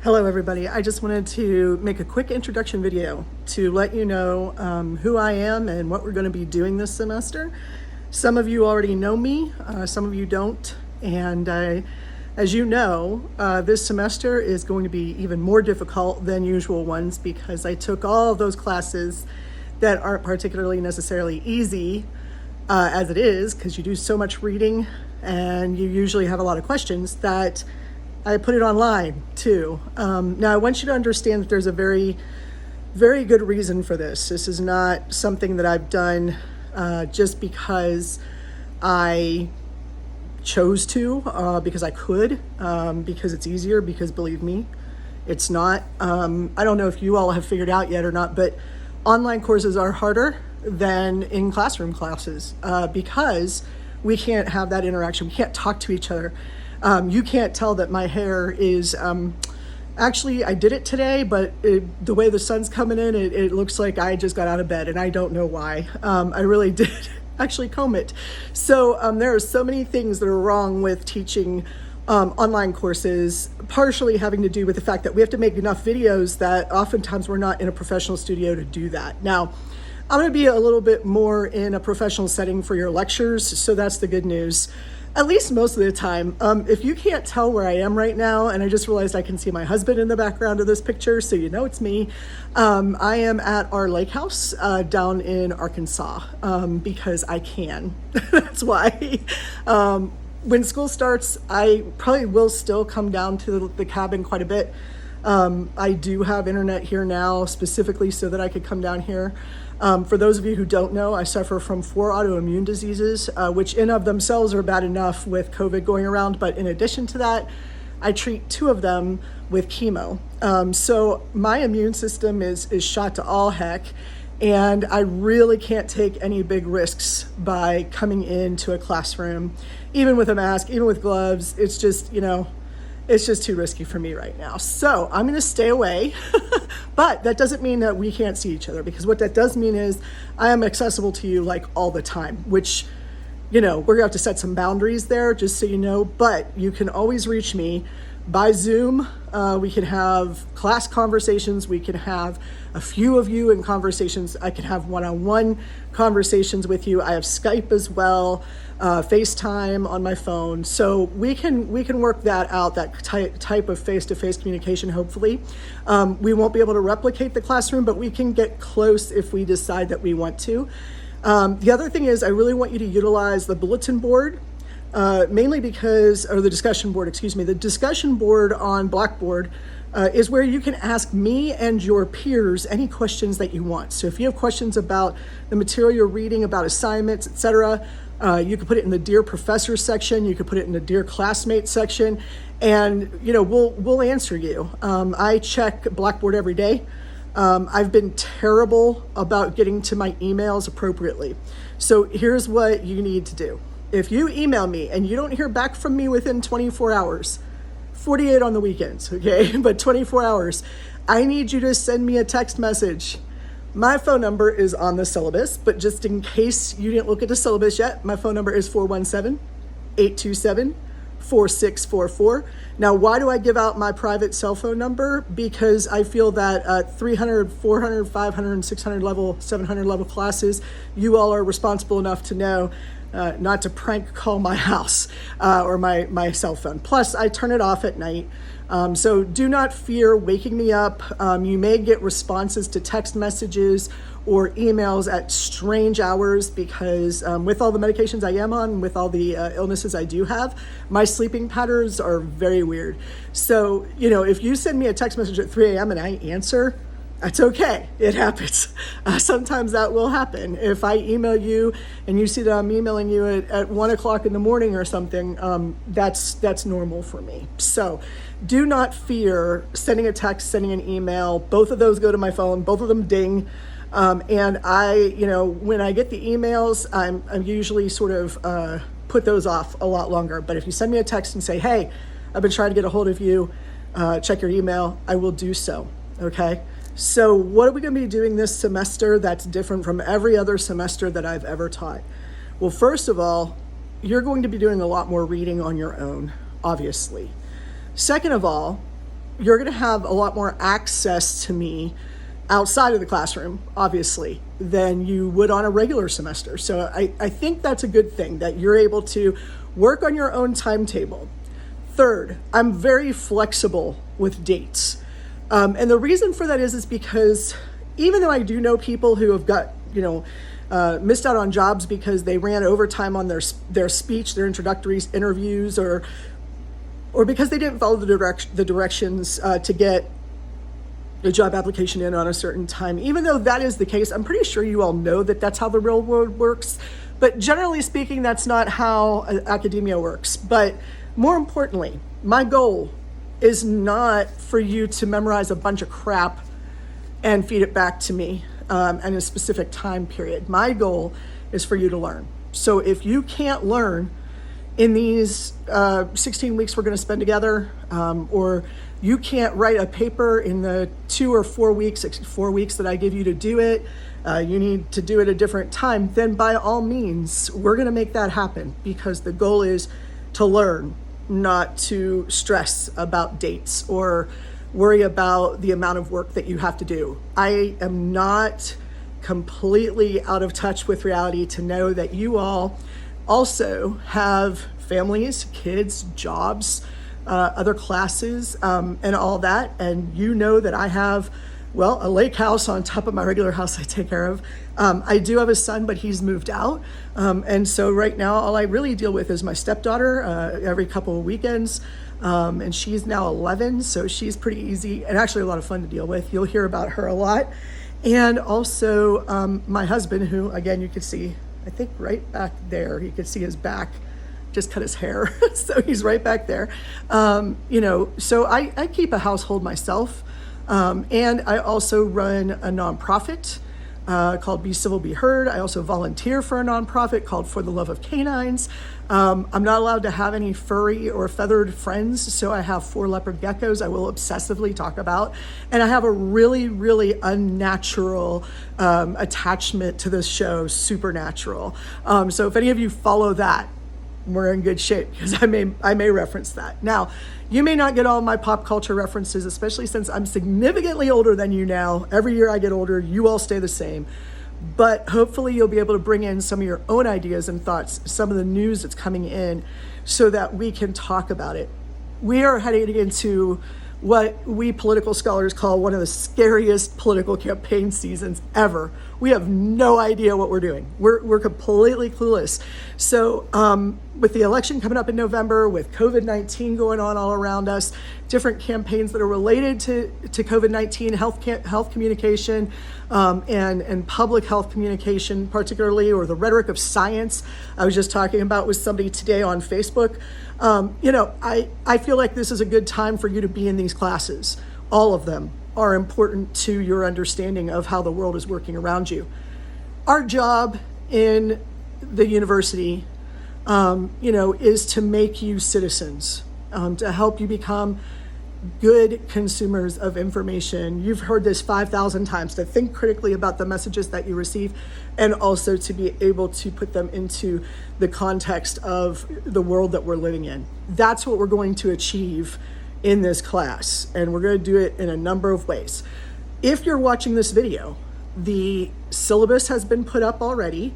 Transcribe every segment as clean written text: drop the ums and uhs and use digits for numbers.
Hello everybody, I just wanted to make a quick introduction video to let you know who I am and what we're going to be doing this semester. Some of you already know me, some of you don't, and as you know, this semester is going to be even more difficult than usual ones because I took all of those classes that aren't particularly necessarily easy as it is, because you do so much reading and you usually have a lot of questions that I put it online too. Now I want you to understand that there's a very, very good reason for this. This is not something that I've done just because I chose to, because I could, because it's easier, because believe me, it's not. I don't know if you all have figured out yet or not, but online courses are harder than in classroom classes because we can't have that interaction. We can't talk to each other. You can't tell that my hair is, actually I did it today, but the way the sun's coming in, it looks like I just got out of bed and I don't know why. I really did actually comb it. So there are so many things that are wrong with teaching online courses, partially having to do with the fact that we have to make enough videos that oftentimes we're not in a professional studio to do that. Now, I'm going to be a little bit more in a professional setting for your lectures, so that's the good news. At least most of the time. If you can't tell where I am right now, and I just realized I can see my husband in the background of this picture, so you know it's me. I am at our lake house down in Arkansas because I can. That's why. When school starts, I probably will still come down to the cabin quite a bit. I do have internet here now specifically so that I could come down here. For those of you who don't know, I suffer from 4 autoimmune diseases, which in of themselves are bad enough with COVID going around. But in addition to that, I treat 2 of them with chemo. So my immune system is shot to all heck. And I really can't take any big risks by coming into a classroom, even with a mask, even with gloves. It's just, it's just too risky for me right now. So I'm going to stay away, but that doesn't mean that we can't see each other, because what that does mean is I am accessible to you like all the time, which, we're going to have to set some boundaries there, just so you know, but you can always reach me by Zoom. We can have class conversations. We can have a few of you in conversations. I can have one-on-one conversations with you. I have Skype as well, FaceTime on my phone. So we can work that out, that type of face-to-face communication, hopefully. We won't be able to replicate the classroom, but we can get close if we decide that we want to. The other thing is I really want you to utilize the bulletin board. Mainly because, or the discussion board, the discussion board on Blackboard is where you can ask me and your peers any questions that you want. So if you have questions about the material you're reading, about assignments, etc., you can put it in the Dear Professor section, you can put it in the Dear Classmate section, and we'll answer you. I check Blackboard every day. I've been terrible about getting to my emails appropriately. So here's what you need to do. If you email me and you don't hear back from me within 24 hours, 48 on the weekends, okay, but 24 hours, I need you to send me a text message. My phone number is on the syllabus, but just in case you didn't look at the syllabus yet, my phone number is 417-827-4644. Now, why do I give out my private cell phone number? Because I feel that 300, 400, 500, and 600 level, 700 level classes, you all are responsible enough to know not to prank call my house or my cell phone. Plus, I turn it off at night. So do not fear waking me up. You may get responses to text messages or emails at strange hours because with all the medications I am on, with all the illnesses I do have, my sleeping patterns are very weird. So, if you send me a text message at 3 a.m. and I answer, that's okay. It happens. Sometimes that will happen. If I email you and you see that I'm emailing you at 1 o'clock in the morning or something, that's normal for me. So do not fear sending a text, sending an email. Both of those go to my phone. Both of them ding. And I, when I get the emails, I'm usually sort of put those off a lot longer. But if you send me a text and say, hey, I've been trying to get a hold of you, check your email, I will do so. Okay. So what are we going to be doing this semester that's different from every other semester that I've ever taught? Well, first of all, you're going to be doing a lot more reading on your own, obviously. Second of all, you're going to have a lot more access to me outside of the classroom, obviously, than you would on a regular semester. So I think that's a good thing, that you're able to work on your own timetable. Third, I'm very flexible with dates. And the reason for that is because even though I do know people who have got, missed out on jobs because they ran overtime on their speech, their introductory interviews, or because they didn't follow the directions to get a job application in on a certain time. Even though that is the case, I'm pretty sure you all know that that's how the real world works. But generally speaking, that's not how academia works. But more importantly, my goal is not for you to memorize a bunch of crap and feed it back to me in a specific time period. My goal is for you to learn. So if you can't learn in these 16 weeks we're going to spend together, or you can't write a paper in the 2 or 4 weeks that I give you to do it, you need to do it a different time, then by all means, we're going to make that happen, because the goal is to learn, not to stress about dates or worry about the amount of work that you have to do. I am not completely out of touch with reality to know that you all also have families, kids, jobs, other classes, and all that. And you know that I have, a lake house on top of my regular house I take care of. I do have a son, but he's moved out. And so right now, all I really deal with is my stepdaughter every couple of weekends. And she's now 11, so she's pretty easy and actually a lot of fun to deal with. You'll hear about her a lot. And also my husband, who, again, you can see, I think right back there, you can see his back, just cut his hair. So he's right back there. So I keep a household myself. And I also run a nonprofit called Be Civil, Be Heard. I also volunteer for a nonprofit called For the Love of Canines. I'm not allowed to have any furry or feathered friends, so I have 4 leopard geckos I will obsessively talk about. And I have a really, really unnatural attachment to this show, Supernatural. So if any of you follow that, we're in good shape, because I may reference that. Now, you may not get all my pop culture references, especially since I'm significantly older than you now. Every year I get older, you all stay the same. But hopefully you'll be able to bring in some of your own ideas and thoughts, some of the news that's coming in, so that we can talk about it. We are heading into what we political scholars call one of the scariest political campaign seasons ever. We have no idea what we're doing. We're completely clueless. So with the election coming up in November, with COVID-19 going on all around us, different campaigns that are related to COVID-19, health communication, and public health communication particularly, or the rhetoric of science. I was just talking about with somebody today on Facebook. I feel like this is a good time for you to be in these classes. All of them are important to your understanding of how the world is working around you. Our job in the university, is to make you citizens, to help you become good consumers of information. You've heard this 5,000 times, to think critically about the messages that you receive, and also to be able to put them into the context of the world that we're living in. That's what we're going to achieve in this class, and we're going to do it in a number of ways. If you're watching this video, the syllabus has been put up already.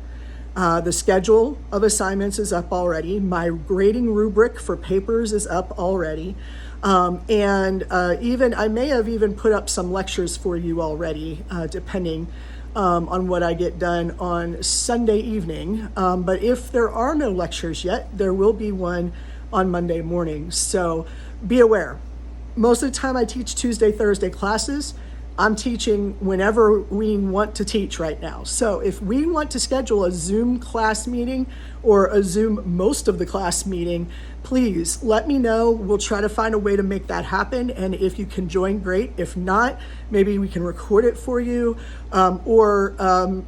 The schedule of assignments is up already. My grading rubric for papers is up already. Even I may have even put up some lectures for you already, depending on what I get done on Sunday evening. But if there are no lectures yet, there will be one on Monday morning. So be aware. Most of the time I teach Tuesday, Thursday classes. I'm teaching whenever we want to teach right now. So if we want to schedule a Zoom class meeting or a Zoom most of the class meeting, please let me know. We'll try to find a way to make that happen. And if you can join, great. If not, maybe we can record it for you, we'll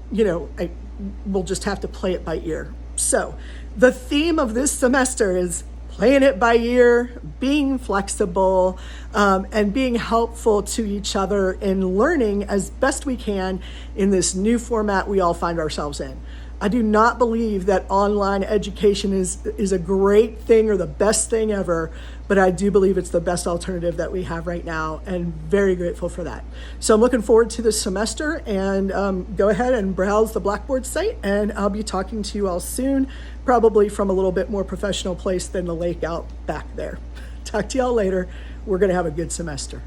just have to play it by ear. So the theme of this semester is playing it by ear, being flexible, and being helpful to each other in learning as best we can in this new format we all find ourselves in. I do not believe that online education is a great thing or the best thing ever, but I do believe it's the best alternative that we have right now, and very grateful for that. So I'm looking forward to this semester, and go ahead and browse the Blackboard site, and I'll be talking to you all soon, probably from a little bit more professional place than the lake out back there. Talk to y'all later. We're going to have a good semester.